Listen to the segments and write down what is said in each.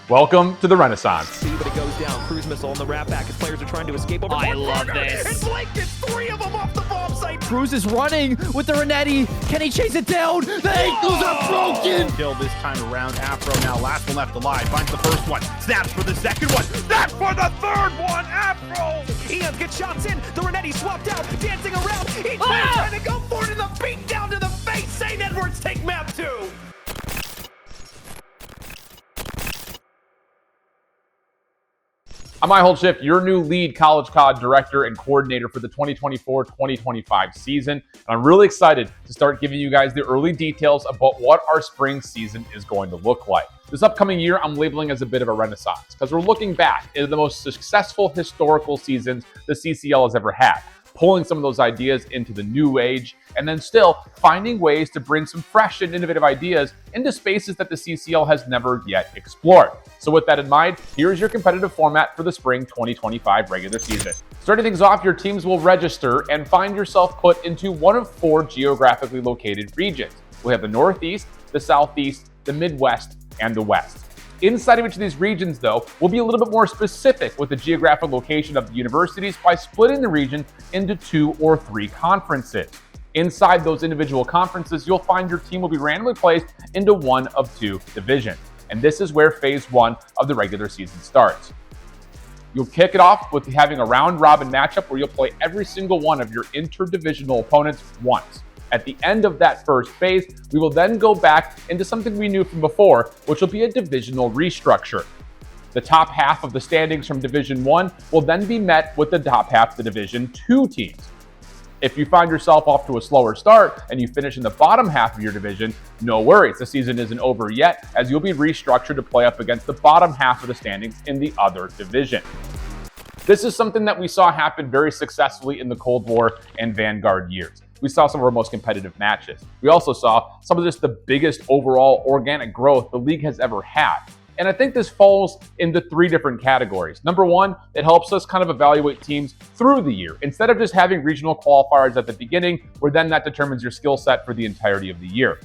Welcome to the Renaissance. But it goes down. Cruise missile on the wrap back as players are trying to escape over. I love this. And Blake gets 3 of them off the bomb site. Cruz is running with the Renetti. Can he chase it down? The ankles are broken. Kill this time around. Afro now last one left alive. Finds the first one. Snaps for the second one. Snaps for the third one. Afro. Eons gets shots in. The Renetti swapped out. Dancing around. Each man trying to go for it in the beat down to the face. St. Edwards take map 2. I'm Holdship, your new lead College CoD director and coordinator for the 2024-2025 season. And I'm really excited to start giving you guys the early details about what our spring season is going to look like. This upcoming year, I'm labeling as a bit of a renaissance because we're looking back into the most successful historical seasons the CCL has ever had, pulling some of those ideas into the new age, and then still finding ways to bring some fresh and innovative ideas into spaces that the CCL has never yet explored. So with that in mind, here's your competitive format for the spring 2025 regular season. Starting things off, your teams will register and find yourself put into one of 4 geographically located regions. We have the Northeast, the Southeast, the Midwest, and the West. Inside of each of these regions, though, we'll be a little bit more specific with the geographic location of the universities by splitting the region into 2 or 3 conferences. Inside those individual conferences, you'll find your team will be randomly placed into one of 2 divisions. And this is where phase 1 of the regular season starts. You'll kick it off with having a round-robin matchup where you'll play every single one of your interdivisional opponents once. At the end of that first phase, we will then go back into something we knew from before, which will be a divisional restructure. The top half of the standings from Division 1 will then be met with the top half of the Division 2 teams. If you find yourself off to a slower start and you finish in the bottom half of your division, no worries, the season isn't over yet, as you'll be restructured to play up against the bottom half of the standings in the other division. This is something that we saw happen very successfully in the Cold War and Vanguard years. We saw some of our most competitive matches. We also saw some of just the biggest overall organic growth the league has ever had. And I think this falls into 3 different categories. Number 1, it helps us kind of evaluate teams through the year. Instead of just having regional qualifiers at the beginning, where then that determines your skill set for the entirety of the year.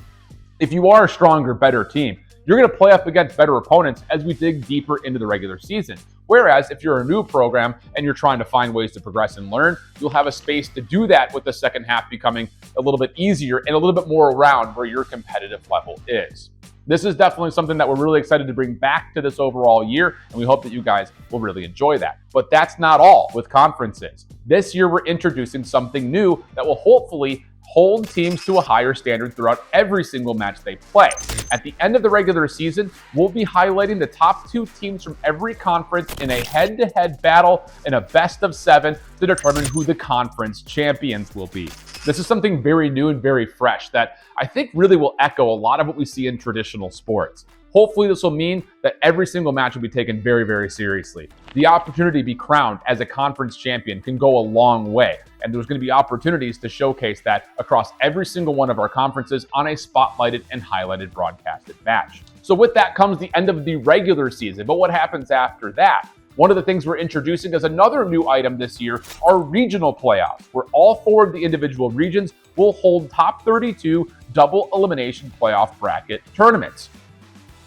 If you are a stronger, better team, you're going to play up against better opponents as we dig deeper into the regular season. Whereas if you're a new program and you're trying to find ways to progress and learn, you'll have a space to do that with the second half becoming a little bit easier and a little bit more around where your competitive level is. This is definitely something that we're really excited to bring back to this overall year, and we hope that you guys will really enjoy that. But that's not all with conferences. This year, we're introducing something new that will hopefully hold teams to a higher standard throughout every single match they play. At the end of the regular season, we'll be highlighting the top 2 teams from every conference in a head-to-head battle in a best of 7 to determine who the conference champions will be. This is something very new and very fresh that I think really will echo a lot of what we see in traditional sports. Hopefully this will mean that every single match will be taken very, very seriously. The opportunity to be crowned as a conference champion can go a long way, and there's going to be opportunities to showcase that across every single one of our conferences on a spotlighted and highlighted broadcasted match. So with that comes the end of the regular season, but what happens after that? One of the things we're introducing as another new item this year are regional playoffs, where all 4 of the individual regions will hold top 32 double elimination playoff bracket tournaments,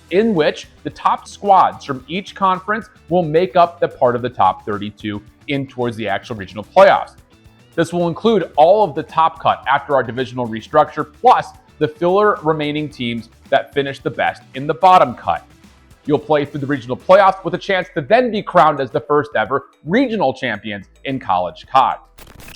in which the top squads from each conference will make up the part of the top 32 in towards the actual regional playoffs. This will include all of the top cut after our divisional restructure, plus the filler remaining teams that finish the best in the bottom cut. You'll play through the regional playoffs with a chance to then be crowned as the first ever regional champions in College CoD.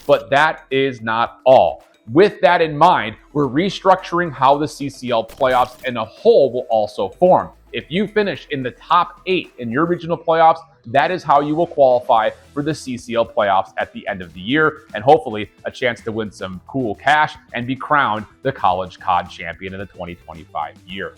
But that is not all. With that in mind, we're restructuring how the CCL playoffs in a whole will also form. If you finish in the top 8 in your regional playoffs, that is how you will qualify for the CCL playoffs at the end of the year, and hopefully a chance to win some cool cash and be crowned the College CoD champion in the 2025 year.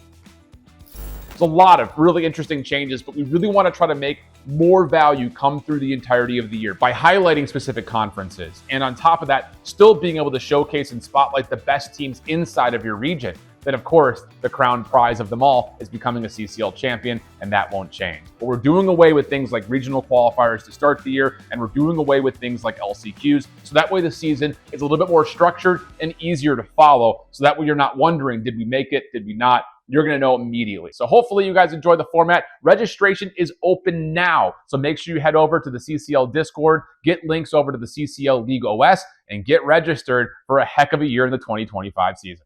There's a lot of really interesting changes, but we really want to try to make more value come through the entirety of the year by highlighting specific conferences. And on top of that, still being able to showcase and spotlight the best teams inside of your region. Then, of course, the crown prize of them all is becoming a CCL champion, and that won't change. But we're doing away with things like regional qualifiers to start the year, and we're doing away with things like LCQs, so that way the season is a little bit more structured and easier to follow, so that way you're not wondering, did we make it, did we not? you're going to know immediately. So hopefully you guys enjoy the format. Registration is open now. So make sure you head over to the CCL Discord, get links over to the CCL League OS, and get registered for a heck of a year in the 2025 season.